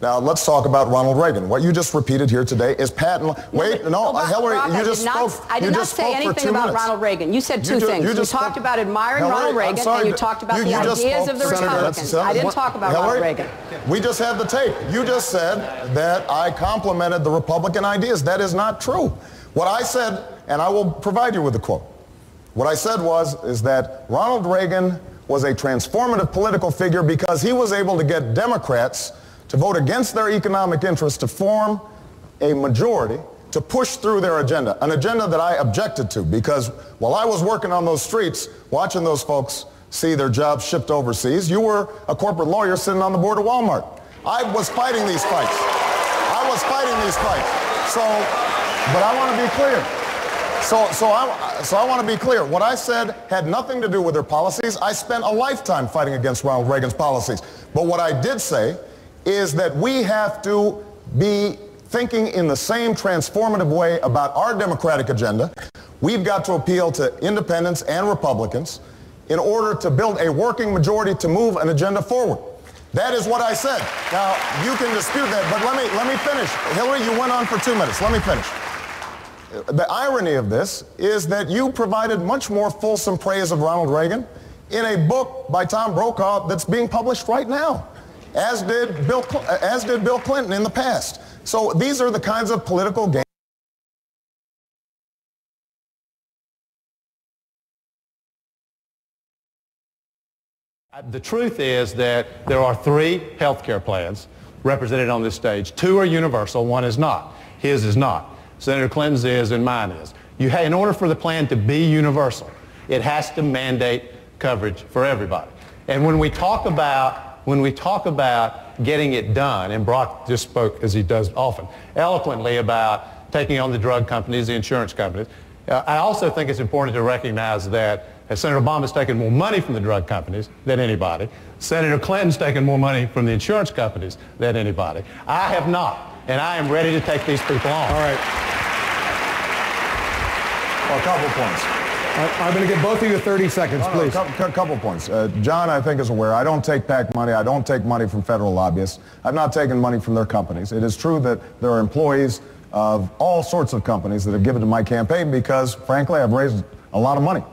Now, let's talk about Ronald Reagan. What you just repeated here today is patent. Wait, no, Hillary, you just spoke. I did not say anything about Ronald Reagan. You said two things. You talked about admiring Ronald Reagan, and you talked about the ideas of the Republicans. I didn't talk about Ronald Reagan. We just had the tape. You just said that I complimented the Republican ideas. That is not true. What I said, and I will provide you with the quote, what I said is that Ronald Reagan was a transformative political figure because he was able to get Democrats to vote against their economic interests, to form a majority, to push through their agenda, an agenda that I objected to, because while I was working on those streets, watching those folks see their jobs shipped overseas, you were a corporate lawyer sitting on the board of Walmart. I was fighting these fights. I was fighting these fights. But I want to be clear. So I want to be clear. What I said had nothing to do with their policies. I spent a lifetime fighting against Ronald Reagan's policies. But what I did say is that we have to be thinking in the same transformative way about our democratic agenda. We've got to appeal to independents and Republicans in order to build a working majority to move an agenda forward. That is what I said. Now, you can dispute that, but let me finish. Hillary, you went on for 2 minutes. Let me finish. The irony of this is that you provided much more fulsome praise of Ronald Reagan in a book by Tom Brokaw that's being published right now, as did Bill Clinton in the past. So these are the kinds of political games. The truth is that there are 3 health care plans represented on this stage. 2 are universal, 1 is not. His is not. Senator Clinton's is and mine is. In order for the plan to be universal, it has to mandate coverage for everybody. And when we talk about getting it done, and Brock just spoke, as he does often, eloquently about taking on the drug companies, the insurance companies, I also think it's important to recognize that as Senator Obama's taken more money from the drug companies than anybody, Senator Clinton's taken more money from the insurance companies than anybody. I have not, and I am ready to take these people on. All right. Well, a couple points. I'm going to give both of you 30 seconds, please. A couple points. John, I think, is aware. I don't take PAC money. I don't take money from federal lobbyists. I've not taken money from their companies. It is true that there are employees of all sorts of companies that have given to my campaign because, frankly, I've raised a lot of money,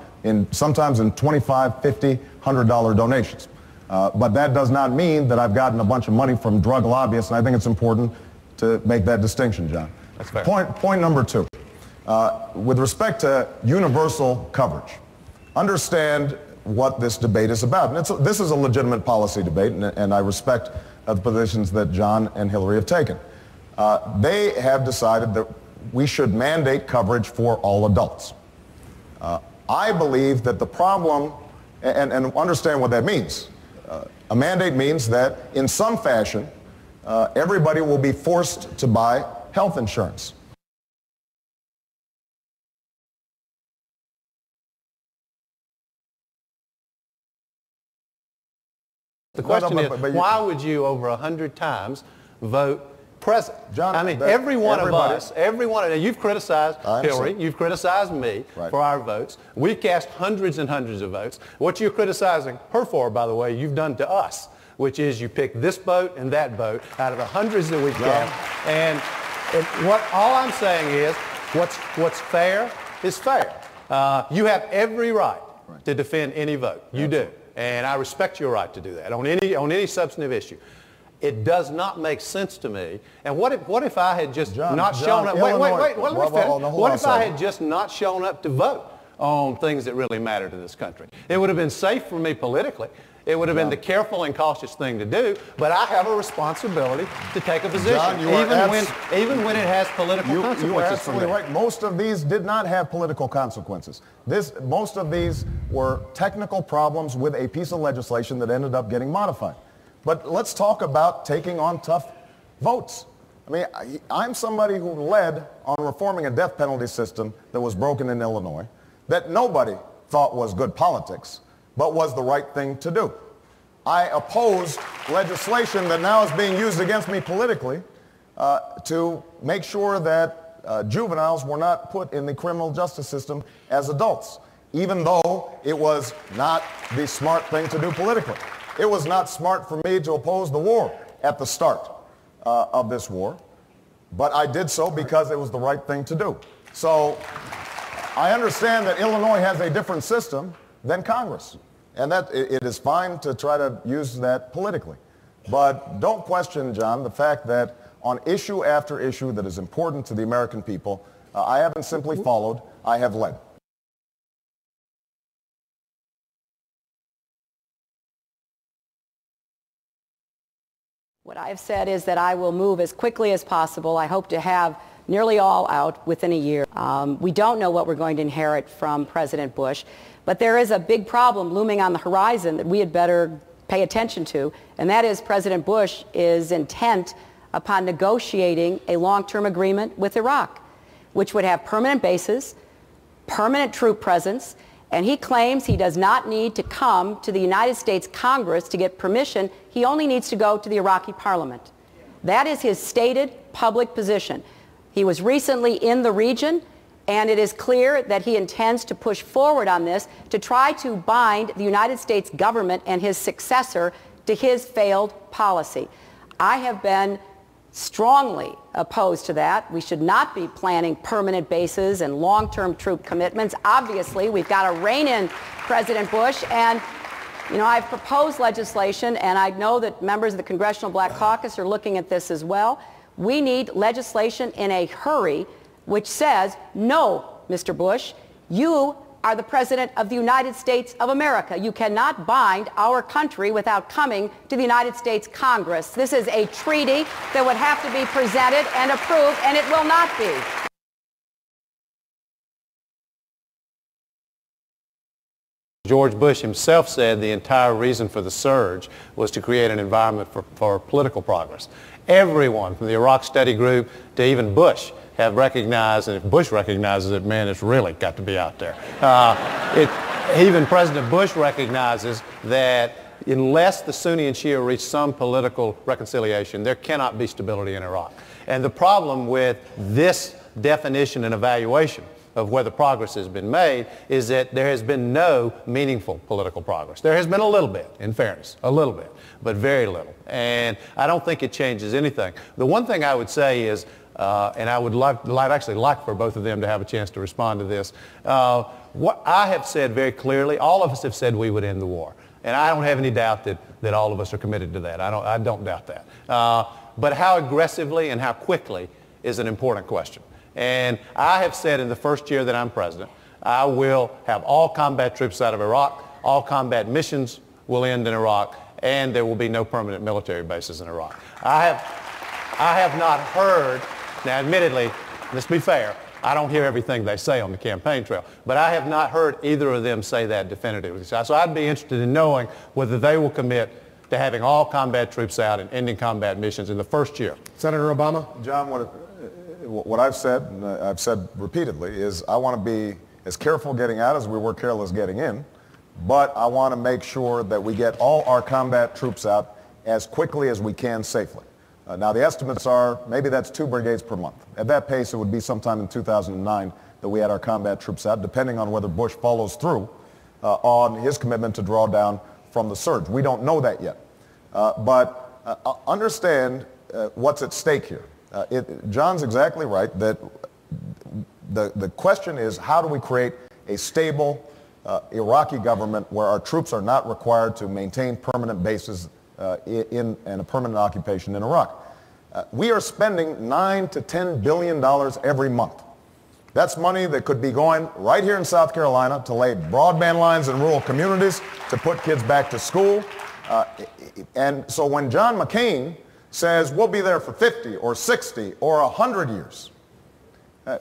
sometimes in $25, $50, $100 donations. But that does not mean that I've gotten a bunch of money from drug lobbyists, and I think it's important to make that distinction, John. That's fair. Point number 2. With respect to universal coverage, understand what this debate is about. And this is a legitimate policy debate, and I respect the positions that John and Hillary have taken. They have decided that we should mandate coverage for all adults. I believe that the problem, and understand what that means. A mandate means that in some fashion, everybody will be forced to buy health insurance. The question is, why would you over 100 times vote present? John, I mean, every one of us, you've criticized Hillary, you've criticized me for our votes. We've cast hundreds and hundreds of votes. What you're criticizing her for, by the way, you've done to us, which is you pick this vote and that vote out of the hundreds that we've cast. And all I'm saying is, what's fair is fair. You have every right to defend any vote. You do. And I respect your right to do that on any substantive issue. It does not make sense to me. And what if I had just not shown up? Wait, let me finish. What if I had just not shown up to vote on things that really matter to this country? It would have been safe for me politically. It would have been the careful and cautious thing to do, but I have a responsibility to take a position, even when it has political consequences. You are absolutely right. Most of these did not have political consequences. Most of these were technical problems with a piece of legislation that ended up getting modified. But let's talk about taking on tough votes. I mean, I'm somebody who led on reforming a death penalty system that was broken in Illinois, that nobody thought was good politics, but was the right thing to do. I opposed legislation that now is being used against me politically to make sure that juveniles were not put in the criminal justice system as adults, even though it was not the smart thing to do politically. It was not smart for me to oppose the war at the start. of this war, but I did so because it was the right thing to do. So I understand that Illinois has a different system than Congress, and that it is fine to try to use that politically. But don't question, John, the fact that on issue after issue that is important to the American people, I haven't simply followed, I have led. What I've said is that I will move as quickly as possible. I hope to have nearly all out within a year. We don't know what we're going to inherit from President Bush, but there is a big problem looming on the horizon that we had better pay attention to, and that is President Bush is intent upon negotiating a long-term agreement with Iraq, which would have permanent bases, permanent troop presence, and he claims he does not need to come to the United States Congress to get permission. He only needs to go to the Iraqi parliament. That is his stated public position. He was recently in the region, and it is clear that he intends to push forward on this to try to bind the United States government and his successor to his failed policy. I have been strongly opposed to that. We should not be planning permanent bases and long-term troop commitments. Obviously, we've got to rein in President Bush, and I've proposed legislation, and I know that members of the Congressional Black Caucus are looking at this as well. We need legislation in a hurry which says, no, Mr. Bush, you are the President of the United States of America. You cannot bind our country without coming to the United States Congress. This is a treaty that would have to be presented and approved, and it will not be. George Bush himself said the entire reason for the surge was to create an environment for political progress. Everyone from the Iraq Study Group to even Bush have recognized, and if Bush recognizes it, man, it's really got to be out there. Even President Bush recognizes that unless the Sunni and Shia reach some political reconciliation, there cannot be stability in Iraq. And the problem with this definition and evaluation of whether progress has been made is that there has been no meaningful political progress. There has been a little bit, in fairness, a little bit, but very little. And I don't think it changes anything. The one thing I would say is, and I would actually like for both of them to have a chance to respond to this. What I have said very clearly, all of us have said we would end the war. And I don't have any doubt that all of us are committed to that. I don't doubt that. But how aggressively and how quickly is an important question. And I have said in the first year that I'm president, I will have all combat troops out of Iraq, all combat missions will end in Iraq, and there will be no permanent military bases in Iraq. I have not heard, now admittedly, let's be fair, I don't hear everything they say on the campaign trail, but I have not heard either of them say that definitively. So I'd be interested in knowing whether they will commit to having all combat troops out and ending combat missions in the first year. Senator Obama? John, what I've said, and I've said repeatedly, is I want to be as careful getting out as we were careless getting in, but I want to make sure that we get all our combat troops out as quickly as we can safely. Now the estimates are maybe that's 2 brigades per month. At that pace it would be sometime in 2009 that we had our combat troops out, depending on whether Bush follows through on his commitment to draw down from the surge. We don't know that yet. But understand what's at stake here. John's exactly right that the question is, how do we create a stable Iraqi government where our troops are not required to maintain permanent bases and a permanent occupation in Iraq? We are spending $9 to $10 billion every month. That's money that could be going right here in South Carolina to lay broadband lines in rural communities, to put kids back to school. And so when John McCain says we'll be there for 50 or 60 or 100 years,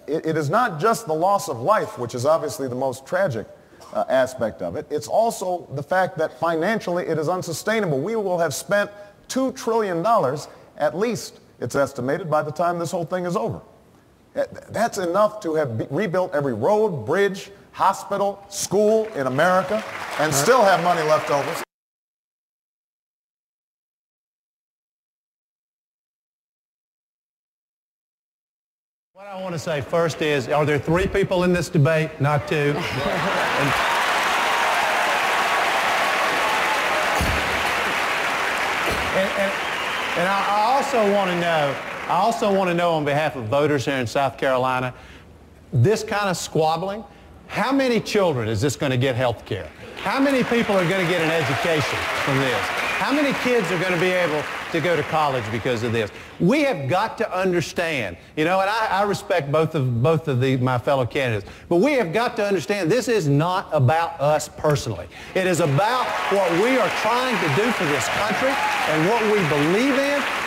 it is not just the loss of life, which is obviously the most tragic aspect of it. It's also the fact that financially it is unsustainable. We will have spent $2 trillion at least, it's estimated, by the time this whole thing is over. That's enough to have rebuilt every road, bridge, hospital, school in America, and still have money left over. What I want to say first is, are there 3 people in this debate, not 2? And I also want to know on behalf of voters here in South Carolina, this kind of squabbling, how many children is this going to get health care? How many people are going to get an education from this? How many kids are going to be able to go to college because of this? We have got to understand, you know, and I respect both of my fellow candidates, but we have got to understand this is not about us personally. It is about what we are trying to do for this country and what we believe in